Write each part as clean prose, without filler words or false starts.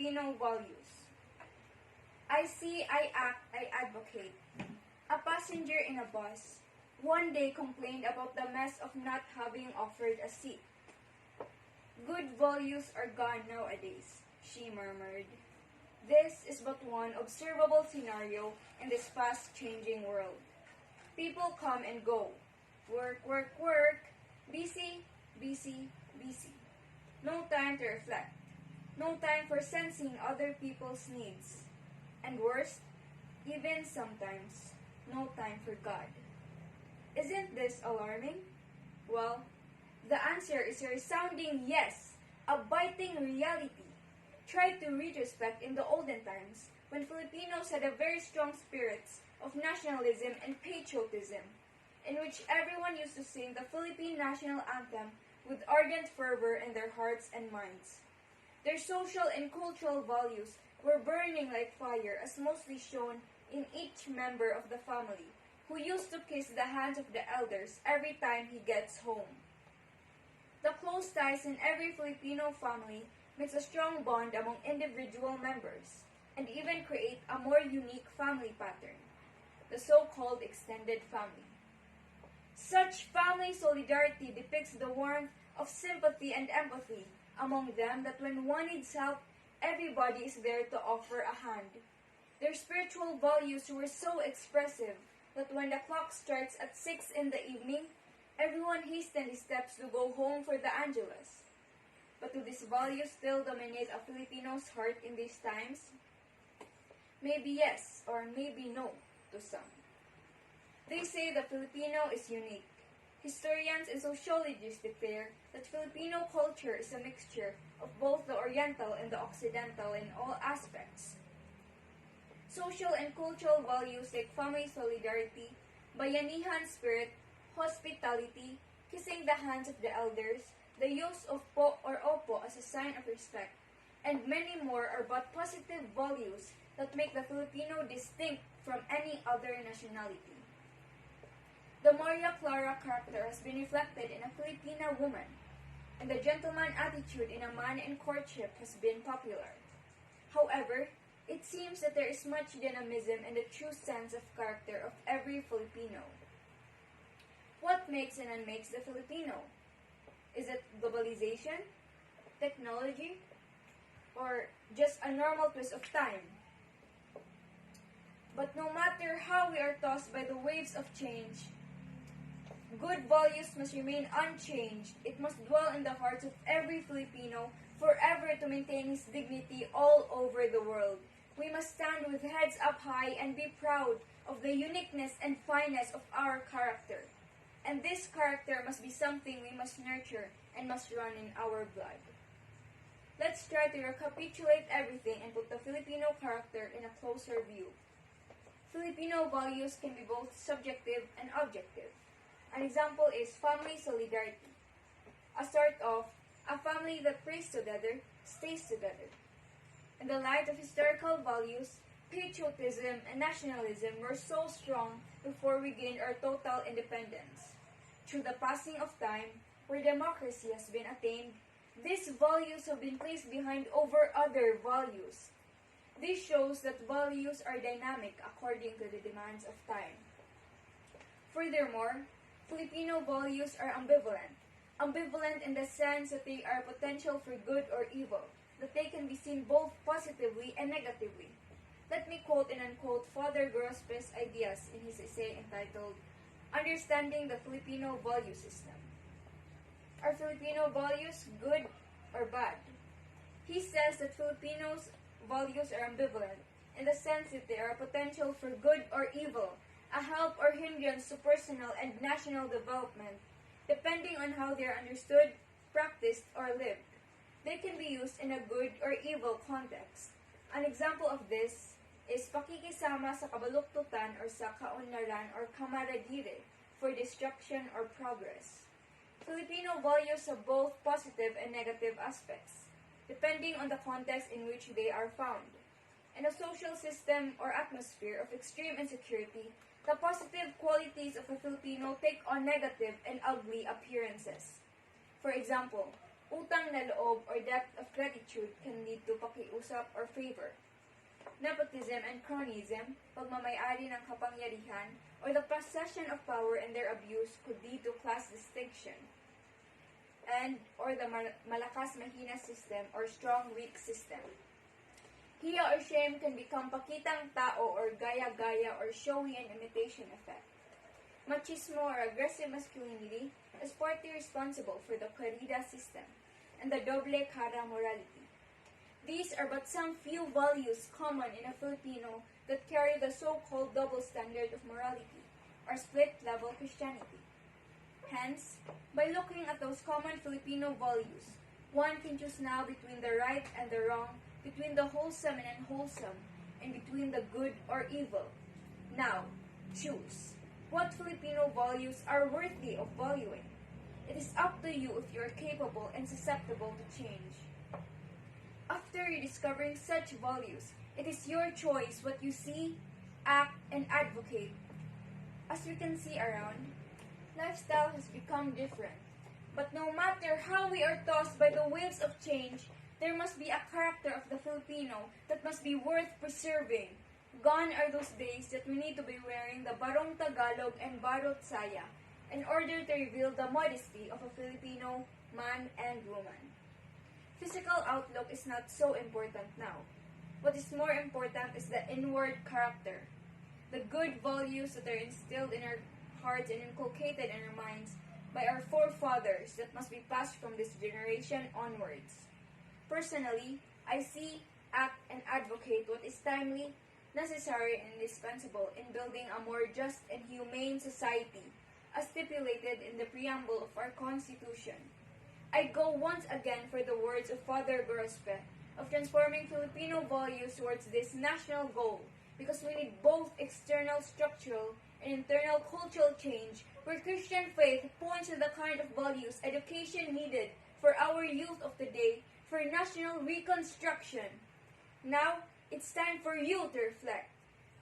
Filipino values. I see, I act, I advocate. A passenger in a bus one day complained about the mess of not having offered a seat. Good values are gone nowadays, she murmured. This is but one observable scenario in this fast-changing world. People come and go. Work, work, work. Busy, busy, busy. No time to reflect. No time for sensing other people's needs. And worst, even sometimes, no time for God. Isn't this alarming? Well, the answer is a resounding yes, a biting reality. Try to retrospect in the olden times when Filipinos had a very strong spirits of nationalism and patriotism, in which everyone used to sing the Philippine national anthem with ardent fervor in their hearts and minds. Their social and cultural values were burning like fire, as mostly shown in each member of the family, who used to kiss the hands of the elders every time he gets home. The close ties in every Filipino family makes a strong bond among individual members, and even create a more unique family pattern, the so-called extended family. Such family solidarity depicts the warmth of sympathy and empathy among them, that when one needs help, everybody is there to offer a hand. Their spiritual values were so expressive that when the clock strikes at 6 in the evening, everyone hastens his steps to go home for the Angelus. But do these values still dominate a Filipino's heart in these times? Maybe yes, or maybe no, to some. They say the Filipino is unique. Historians and sociologists declare that Filipino culture is a mixture of both the Oriental and the Occidental in all aspects. Social and cultural values like family solidarity, bayanihan spirit, hospitality, kissing the hands of the elders, the use of po or opo as a sign of respect, and many more are but positive values that make the Filipino distinct from any other nationality. The Maria Clara character has been reflected in a Filipina woman, and the gentleman attitude in a man in courtship has been popular. However, it seems that there is much dynamism in the true sense of character of every Filipino. What makes and unmakes the Filipino? Is it globalization, technology, or just a normal twist of time? But no matter how we are tossed by the waves of change, good values must remain unchanged. It must dwell in the hearts of every Filipino forever to maintain his dignity all over the world. We must stand with heads up high and be proud of the uniqueness and fineness of our character. And this character must be something we must nurture and must run in our blood. Let's try to recapitulate everything and put the Filipino character in a closer view. Filipino values can be both subjective and objective. An example is family solidarity. A sort of, a family that prays together, stays together. In the light of historical values, patriotism and nationalism were so strong before we gained our total independence. Through the passing of time, where democracy has been attained, these values have been placed behind over other values. This shows that values are dynamic according to the demands of time. Furthermore, Filipino values are ambivalent. Ambivalent in the sense that they are potential for good or evil, that they can be seen both positively and negatively. Let me quote and unquote Father Grospe's ideas in his essay entitled, Understanding the Filipino Value System. Are Filipino values good or bad? He says that Filipinos' values are ambivalent in the sense that they are a potential for good or evil, a help or hindrance to personal and national development, depending on how they are understood, practiced, or lived. They can be used in a good or evil context. An example of this is pakikisama sa kabaluktutan or sa kaunlaran or kamaradire for destruction or progress. Filipino values have both positive and negative aspects, depending on the context in which they are found. In a social system or atmosphere of extreme insecurity, the positive qualities of a Filipino take on negative and ugly appearances. For example, Utang na loob or debt of gratitude can lead to pakiusap or favor. Nepotism and cronyism, pagmamayari ng kapangyarihan, or the possession of power and their abuse could lead to class distinction, or the malakas-mahina system or strong-weak system. Hiya or shame can become pakitang tao or gaya-gaya or showy and imitation effect. Machismo or aggressive masculinity is partly responsible for the corrida system and the doble cara morality. These are but some few values common in a Filipino that carry the so-called double standard of morality, or split-level Christianity. Hence, by looking at those common Filipino values, one can choose now between the right and the wrong, between the wholesome and unwholesome, and between the good or evil. Now, choose. What Filipino values are worthy of valuing? It is up to you if you are capable and susceptible to change. After rediscovering such values, it is your choice what you see, act, and advocate. As we can see around, lifestyle has become different. But no matter how we are tossed by the waves of change, there must be a character of the Filipino that must be worth preserving. Gone are those days that we need to be wearing the barong Tagalog and barot saya in order to reveal the modesty of a Filipino man and woman. Physical outlook is not so important now. What is more important is the inward character, the good values that are instilled in our hearts and inculcated in our minds by our forefathers that must be passed from this generation onwards. Personally, I see, act, and advocate what is timely, necessary, and indispensable in building a more just and humane society, as stipulated in the preamble of our Constitution. I go once again for the words of Father Gorospe of transforming Filipino values towards this national goal, because we need both external structural and internal cultural change, where Christian faith points to the kind of values education needed for our youth of today for national reconstruction. Now, it's time for you to reflect.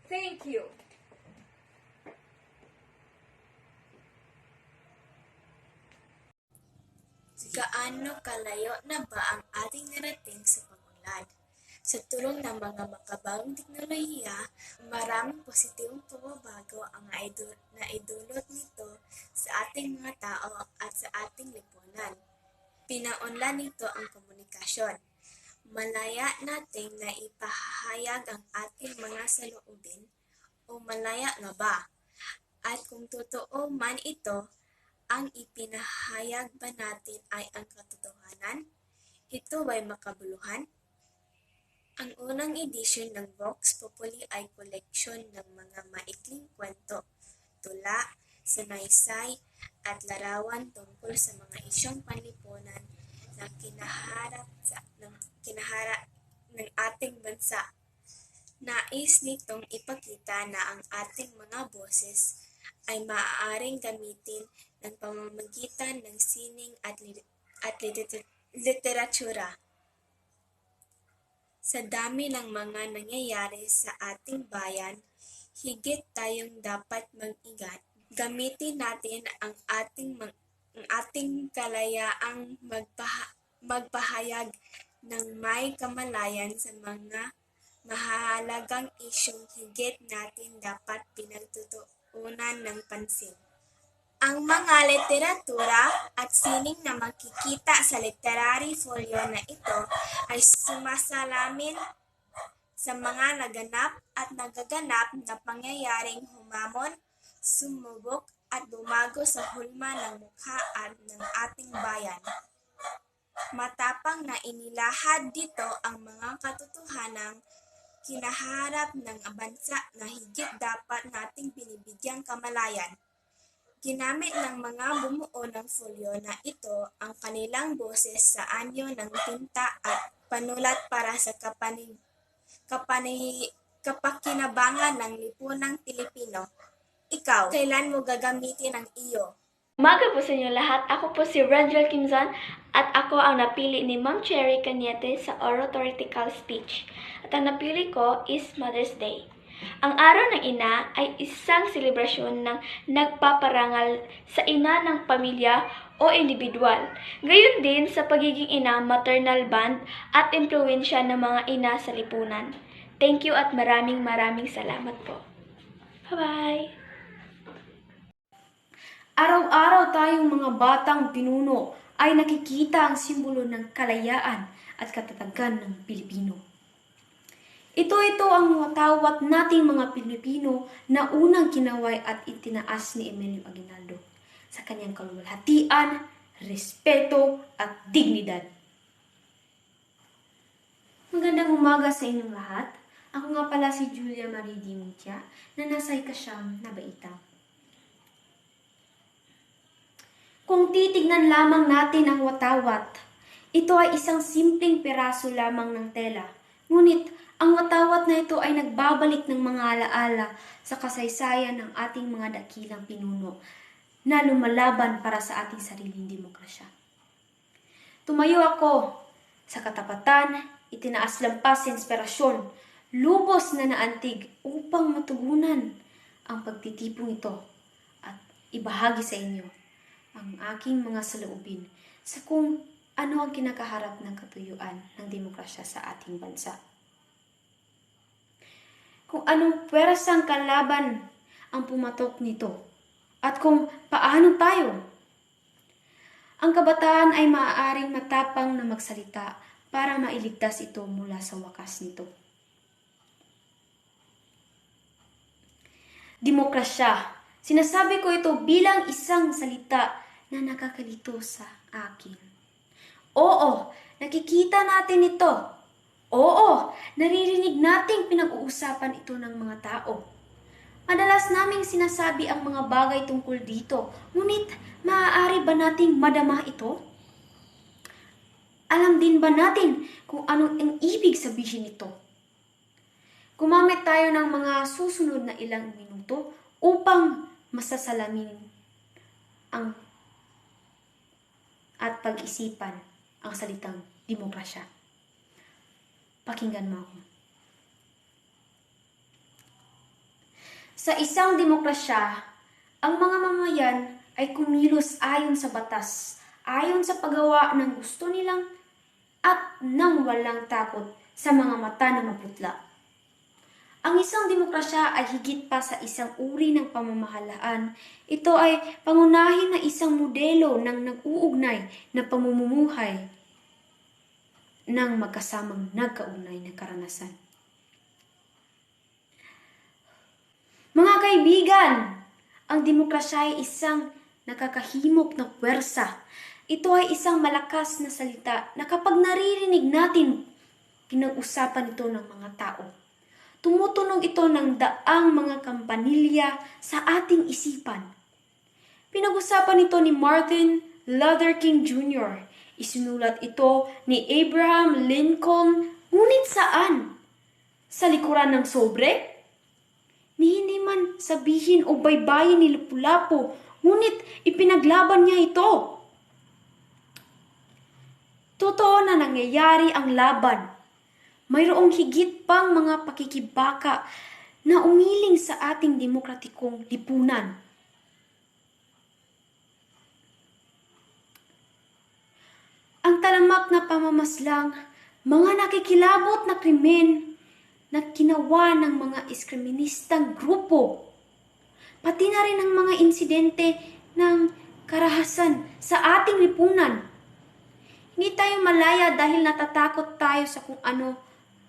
Thank you. Gaano kalayo na ba ang ating narating sa pagunlad? Sa tulong ng mga makabagong teknolohiya, maraming positibong pagbabago ang naidulot nito sa ating mga tao at sa ating lipunan. Pinaunlad nito ang komunikasyon. Malaya nating naipahayag ang ating mga saloobin o malaya nga ba? At kung totoo man ito, ang ipinahayag ba natin ay ang katotohanan? Ito ba'y makabuluhan? Ang unang edisyon ng Vox Populi ay koleksyon ng mga maikling kwento, tula, sanaysay, at larawan tungkol sa mga isyong panlipunan na kinaharap ng ating bansa. Nais nitong ipakita na ang ating mga boses ay maaaring gamitin ng pamamagitan ng sining at literatura. Sa dami ng mga nangyayari sa ating bayan, higit tayong dapat mag-ingat. Gamitin natin ang ating kalayaang magpahayag ng may kamalayan sa mga mahalagang isyong higit natin dapat pinagtutuunan ng pansin. Ang mga literatura at sining na makikita sa literary folio na ito ay sumasalamin sa mga naganap at nagaganap na pangyayaring humamon, sumubok at bumago sa hulma ng mukha at ng ating bayan. Matapang na inilahad dito ang mga katotohanang kinaharap ng bansa na higit dapat nating binibigyang kamalayan. Ginamit ng mga bumuo ng folio na ito ang kanilang boses sa anyo ng tinta at panulat para sa kapakinabangan ng lipunang Pilipino. Ikaw, kailan mo gagamitin ang iyo? Umaga po sa inyo lahat. Ako po si Ranjel Kimzan at ako ang napili ni Ma'am Cherry Cañete sa Oratorical Speech. At ang napili ko is Mother's Day. Ang Araw ng Ina ay isang selebrasyon ng nagpaparangal sa ina ng pamilya o individual. Gayon din sa pagiging ina, maternal bond at impluensya ng mga ina sa lipunan. Thank you at maraming salamat po. Bye-bye! Araw-araw tayong mga batang pinuno ay nakikita ang simbolo ng kalayaan at katatagan ng Pilipino. Ito ang watawat nating mga Pilipino na unang kinaway at itinaas ni Emilio Aguinaldo sa kanyang kaluwalhatian, respeto at dignidad. Magandang umaga sa inyong lahat. Ako nga pala si Julia Marie Dimutia na nasa ikasyam na baitang. Kung titignan lamang natin ang watawat, ito ay isang simpleng piraso lamang ng tela. Ngunit ang watawat na ito ay nagbabalik ng mga alaala sa kasaysayan ng ating mga dakilang pinuno na lumalaban para sa ating sariling demokrasya. Tumayo ako sa katapatan, itinaas lampas sa inspirasyon, lubos na naantig upang matugunan ang pagtitipong ito at ibahagi sa inyo ang aking mga saloobin sa kung ano ang kinakaharap ng katuyuan ng demokrasya sa ating bansa. Kung anong pwersang kalaban ang pumatok nito at kung paano tayo. Ang kabataan ay maaaring matapang na magsalita para mailigtas ito mula sa wakas nito. Demokrasya. Sinasabi ko ito bilang isang salita na nakakalito sa akin. Oo, nakikita natin ito. Oo, naririnig nating pinag-uusapan ito ng mga tao. Madalas naming sinasabi ang mga bagay tungkol dito, ngunit maaari ba nating madama ito? Alam din ba natin kung anong ang ibig sabihin nito? Gumamit tayo ng mga susunod na ilang minuto upang masasalamin ang at pag-isipan ang salitang demokrasya. Pakinggan mo ako. Sa isang demokrasya, ang mga mamayan ay kumilos ayon sa batas, ayon sa paggawa ng gusto nilang at nang walang takot sa mga mata na maputla. Ang isang demokrasya ay higit pa sa isang uri ng pamamahalaan. Ito ay pangunahin na isang modelo ng nag-uugnay na pamumuhay ng magkasamang nagkaugnay na karanasan. Mga kaibigan, ang demokrasya ay isang nakakahimok na puwersa. Ito ay isang malakas na salita na kapag naririnig natin, pinag-usapan ito ng mga tao. Tumutunog ito ng daang mga kampanilya sa ating isipan. Pinag-usapan ito ni Martin Luther King Jr. Isinulat ito ni Abraham Lincoln. Ngunit saan? Sa likuran ng sobre? Ni hindi man sabihin o baybayin ni Lapu-Lapu, ngunit ipinaglaban niya ito. Totoo na nangyayari ang laban. Mayroong higit pang mga pakikibaka na umiling sa ating demokratikong lipunan. Ang talamak na pamamaslang, mga nakikilabot na krimen na ginawa ng mga iskriministang grupo, pati na rin ang mga insidente ng karahasan sa ating lipunan. Hindi tayo malaya dahil natatakot tayo sa kung ano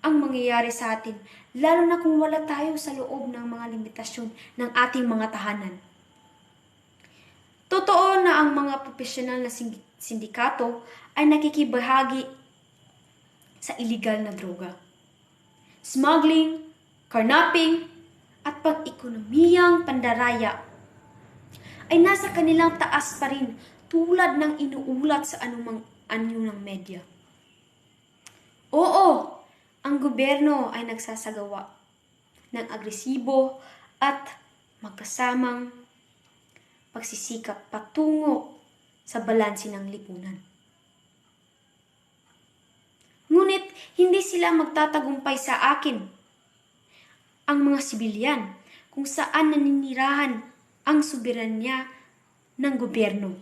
ang mangyayari sa atin, lalo na kung wala tayo sa loob ng mga limitasyon ng ating mga tahanan. Totoo na ang mga profesional na sindikato ay nakikibahagi sa illegal na droga, smuggling, carnapping, at pag-ekonomiyang pandaraya ay nasa kanilang taas pa rin tulad ng inuulat sa anumang anyo ng media. Oo, ang gobyerno ay nagsasagawa ng agresibo at magkasamang pagsisikap patungo sa balanse ng lipunan. Ngunit hindi sila magtatagumpay sa akin. ang mga sibilyan, kung saan naninirahan ang soberanya ng gobyerno.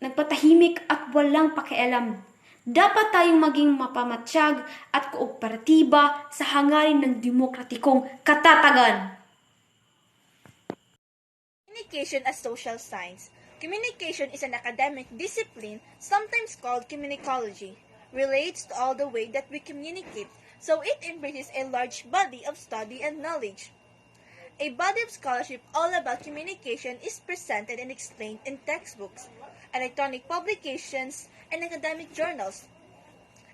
Nagpatahimik at walang pakialam. Dapat tayong maging mapamatsyag at kooperatiba sa hangarin ng demokratikong katatagan. Communication as social science. Communication is an academic discipline, sometimes called communicology. Relates to all the way that we communicate, so it embraces a large body of study and knowledge. A body of scholarship all about communication is presented and explained in textbooks, electronic publications, and academic journals.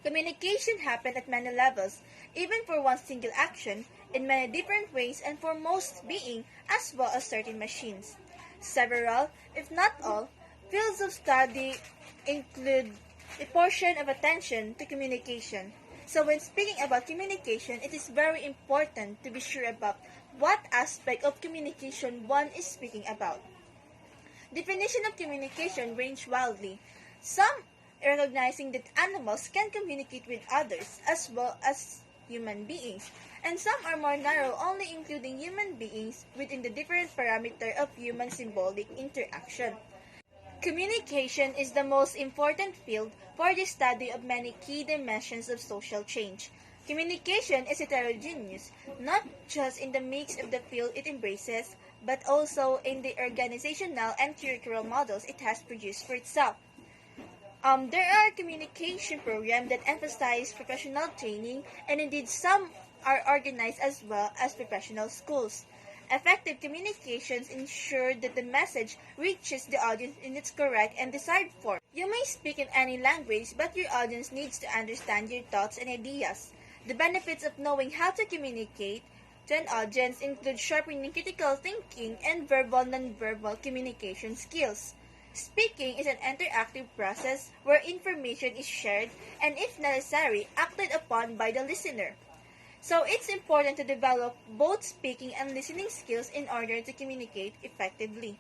Communication happens at many levels, even for one single action, in many different ways and for most beings as well as certain machines. Several, if not all, fields of study include a portion of attention to communication. So when speaking about communication, it is very important to be sure about what aspect of communication one is speaking about. Definition of communication range wildly. Some recognizing that animals can communicate with others as well as human beings, and some are more narrow, only including human beings within the different parameter of human symbolic interaction. Communication is the most important field for the study of many key dimensions of social change. Communication is heterogeneous, not just in the mix of the field it embraces, but also in the organizational and curricular models it has produced for itself. There are communication programs that emphasize professional training, and indeed some are organized as well as professional schools. Effective communications ensure that the message reaches the audience in its correct and desired form. You may speak in any language, but your audience needs to understand your thoughts and ideas. The benefits of knowing how to communicate to an audience include sharpening critical thinking and verbal-nonverbal communication skills. Speaking is an interactive process where information is shared and, if necessary, acted upon by the listener. So it's important to develop both speaking and listening skills in order to communicate effectively.